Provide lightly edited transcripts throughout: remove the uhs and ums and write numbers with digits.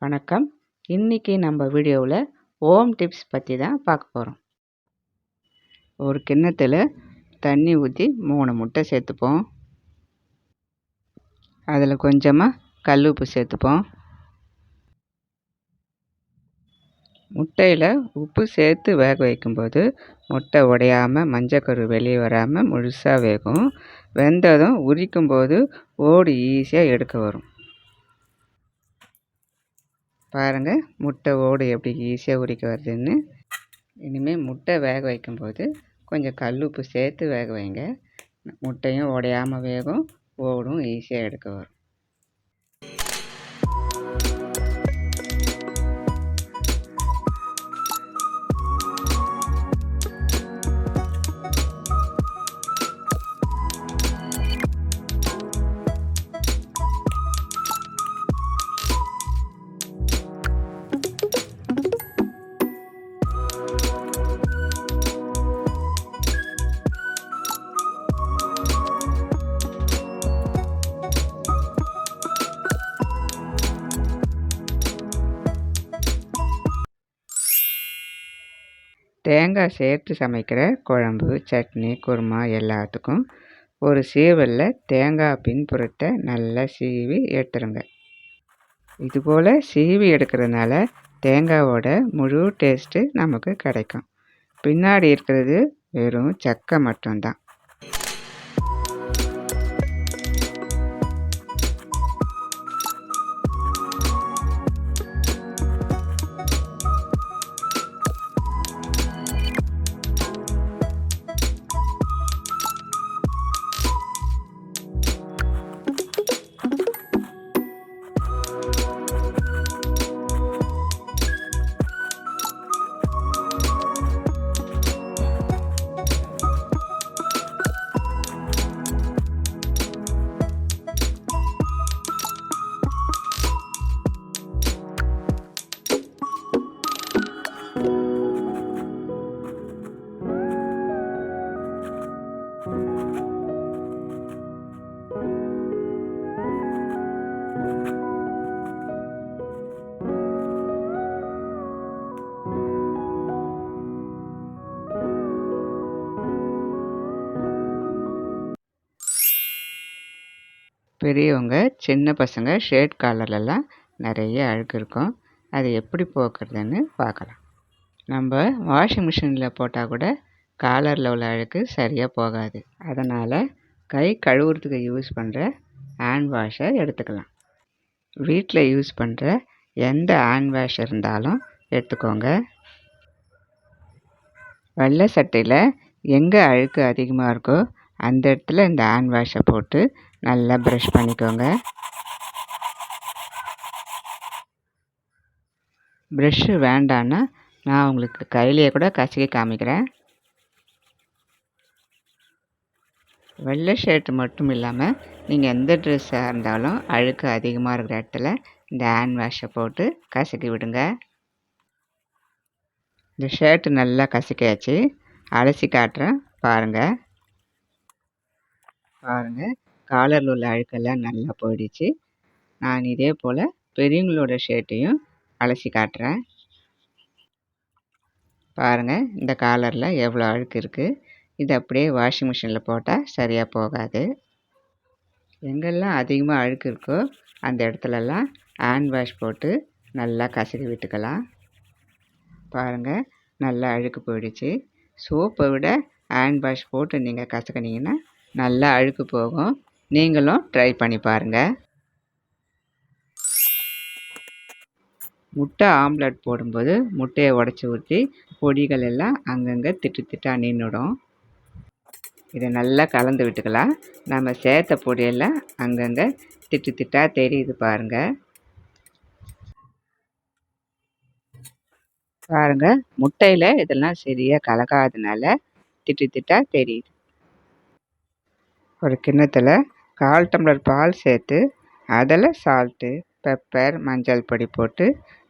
வணக்கம். இன்னைக்கு நம்ம வீடியோவில் ஹோம் டிப்ஸ் பற்றி தான் பார்க்க போகிறோம். ஒரு கிண்ணத்தில் தண்ணி ஊற்றி 3 முட்டை சேர்த்துப்போம். அதில் கொஞ்சமாக கல் உப்பு சேர்த்துப்போம். முட்டையில் உப்பு சேர்த்து வேக வைக்கும்போது முட்டை உடையாமல் மஞ்சக்கரு வெளியே வராமல் முழுசாக வேகும். வெந்ததும் உரிக்கும்போது ஓடு ஈஸியாக எடுக்க வரும். பாருங்கள், முட்டை ஓடு எப்படி ஈஸியாக உரிக்க வருதுன்னு. இனிமேல் முட்டை வேக வைக்கும்போது கொஞ்சம் கல் உப்பு சேர்த்து வேக வைங்க. முட்டையும் உடையாமல் வேகும், ஓடும் ஈஸியாக எடுக்க வரும். தேங்காய் சேர்த்து சமைக்கிற குழம்பு, சட்னி, குருமா எல்லாத்துக்கும் ஒரு சீவலில் தேங்காய் பின்புறத்தை நல்லா சீவி எடுத்துருங்க. இதுபோல் சீவி எடுக்கிறதுனால தேங்காயோட முழு டேஸ்ட்டு நமக்கு கிடைக்கும். பின்னாடி இருக்கிறது வெறும் சக்கை மட்டும்தான். பெரியவங்க, சின்ன பசங்க ஷர்ட் காலர்லலாம் நிறைய அழுக்கு இருக்கும். அதை எப்படி போக்குறதுன்னு பார்க்கலாம். நம்ம வாஷிங் மிஷினில் போட்டால் கூட காலரில் உள்ள அழுக்கு சரியாக போகாது. அதனால் கை கழுவுறதுக்கு யூஸ் பண்ணுற ஹேண்ட் வாஷை எடுத்துக்கலாம். வீட்டில் யூஸ் பண்ணுற எந்த ஹேண்ட் வாஷ் இருந்தாலும் எடுத்துக்கோங்க. வெள்ளை சட்டையில் எங்கே அழுக்கு அதிகமாக இருக்கோ அந்த இடத்துல இந்த ஹேண்ட் வாஷை போட்டு நல்லா ப்ரஷ் பண்ணிக்கோங்க. ப்ரெஷ்ஷு வேண்டான்னா நான் உங்களுக்கு கையிலேயே கூட கசக்கி காமிக்கிறேன். வெள்ளை ஷர்ட் மட்டும் இல்லாமல் நீங்கள் எந்த ட்ரெஸ்ஸாக இருந்தாலும் அழுக்கு அதிகமாக இருக்கிற இடத்துல இந்த ஹேண்ட் வாஷை போட்டு கசக்கி விடுங்க. இந்த ஷர்ட்டு நல்லா கசக்கியாச்சு. அலசி காட்டுறேன் பாருங்கள். காலரில் உள்ள அழுக்கெல்லாம் நல்லா போயிடுச்சு. நான் இதே போல் பெரியவங்களோட ஷர்ட்டையும் அலசி காட்டுறேன். பாருங்கள், இந்த காலரில் எவ்வளோ அழுக்கு இருக்குது. இது அப்படியே வாஷிங் மிஷினில் போட்டால் சரியாக போகாது. எங்கெல்லாம் அதிகமாக அழுக்கு இருக்கோ அந்த இடத்துலலாம் ஹேண்ட் வாஷ் போட்டு நல்லா கசக்கி விட்டுக்கலாம். பாருங்கள், நல்லா அழுக்கு போயிடுச்சு. சோப்பை விட ஹேண்ட் வாஷ் போட்டு நீங்கள் கசக்கினீங்கன்னா நல்லா அழுக்கு போகும். நீங்களும் ட்ரை பண்ணி பாருங்கள். முட்டை ஆம்லெட் போடும்போது முட்டையை உடச்சி ஊற்றி பொடிகள் எல்லாம் அங்கங்கே திட்டாக நின்றுடும். இதை நல்லா கலந்து விட்டுக்கலாம். நம்ம சேர்த்த பொடியெல்லாம் அங்கங்கே திட்டாக தெரியுது பாருங்கள். முட்டையில் இதெல்லாம் சரியாக கலக்காதனால திட்டாக தெரியுது. ஒரு கிண்ணத்தில் 1/4 டம்ளர் பால் சேர்த்து அதில் சால்ட்டு, பெப்பர், மஞ்சள் பொடி போட்டு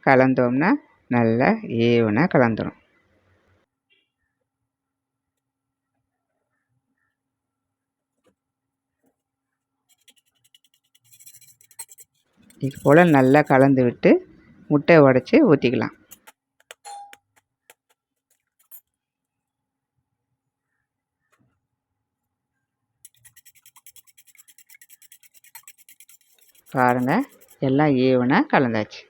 கலந்தோம்னா நல்லா ஈவனாக கலந்துடும். இது போல் நல்லா கலந்து விட்டு முட்டையை உடச்சி ஊற்றிக்கலாம். பாருங்கள், எல்லாம் ஈவனாக கலந்தாச்சு.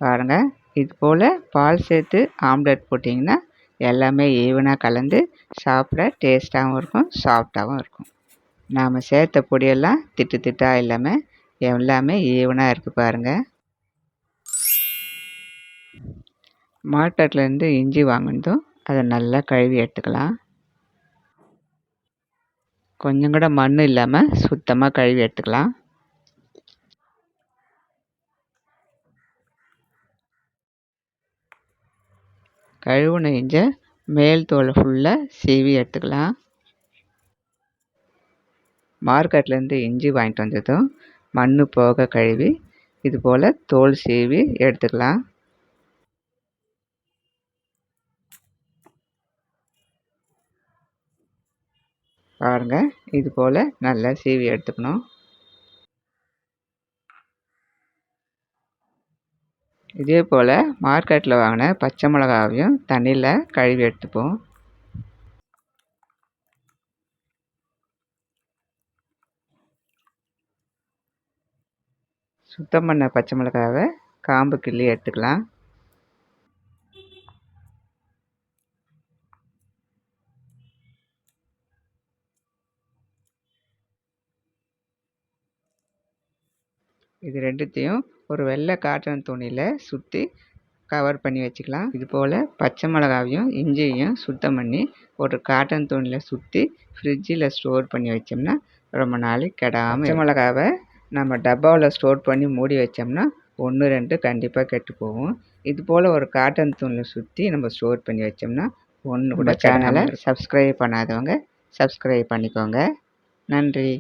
பாருங்கள், இது போல் பால் சேர்த்து ஆம்லெட் போட்டிங்கன்னா எல்லாமே ஈவனாக கலந்து சாப்பிட டேஸ்ட்டாகவும் இருக்கும், சாஃப்டாகவும் இருக்கும். நாம் சேர்த்த பொடியெல்லாம் திட்டு திட்டாக இல்லாமல் எல்லாமே ஈவனாக இருக்குது பாருங்கள். மார்க்கெட்லேருந்து இஞ்சி வாங்கினதும் அதை நல்லா கழுவி எடுத்துக்கலாம். கொஞ்சம் கூட மண் இல்லாமல் சுத்தமாக கழுவி எடுத்துக்கலாம். கழுவுன இஞ்சை மேல் தோலை ஃபுல்லாக சீவி எடுத்துக்கலாம். மார்க்கெட்லேருந்து இஞ்சி வாங்கிட்டு வந்ததும் மண் போக கழுவி இது போல் தோல் சீவி எடுத்துக்கலாம். பாருங்கள், இது போல் நல்லா சீவி எடுத்துக்கணும். இதே போல் மார்க்கெட்டில் வாங்கின பச்சை மிளகாவையும் தண்ணியில் கழுவி எடுத்துப்போம். சுத்தம் பண்ண பச்சை மிளகாவை காம்பு கிள்ளி எடுத்துக்கலாம். இது ரெண்டுத்தையும் ஒரு வெள்ளை காட்டன் துணியில் சுற்றி கவர் பண்ணி வச்சுக்கலாம். இது போல் பச்சை மிளகாவையும் இஞ்சியையும் சுத்தம் பண்ணி ஒரு காட்டன் துணியில் சுற்றி ஃப்ரிட்ஜில் ஸ்டோர் பண்ணி வச்சோம்னா ரொம்ப நாளைக்கு கெடாமல். பச்சை மிளகாவை நம்ம டப்பாவில் ஸ்டோர் பண்ணி மூடி வச்சோம்னா 1-2 கண்டிப்பாக கெட்டு போகும். இது போல் ஒரு காட்டன் துணியில் சுற்றி நம்ம ஸ்டோர் பண்ணி வச்சோம்னா ஒன்று கூட. சேனலை சப்ஸ்கிரைப் பண்ணாதவங்க சப்ஸ்கிரைப் பண்ணிக்கோங்க. நன்றி.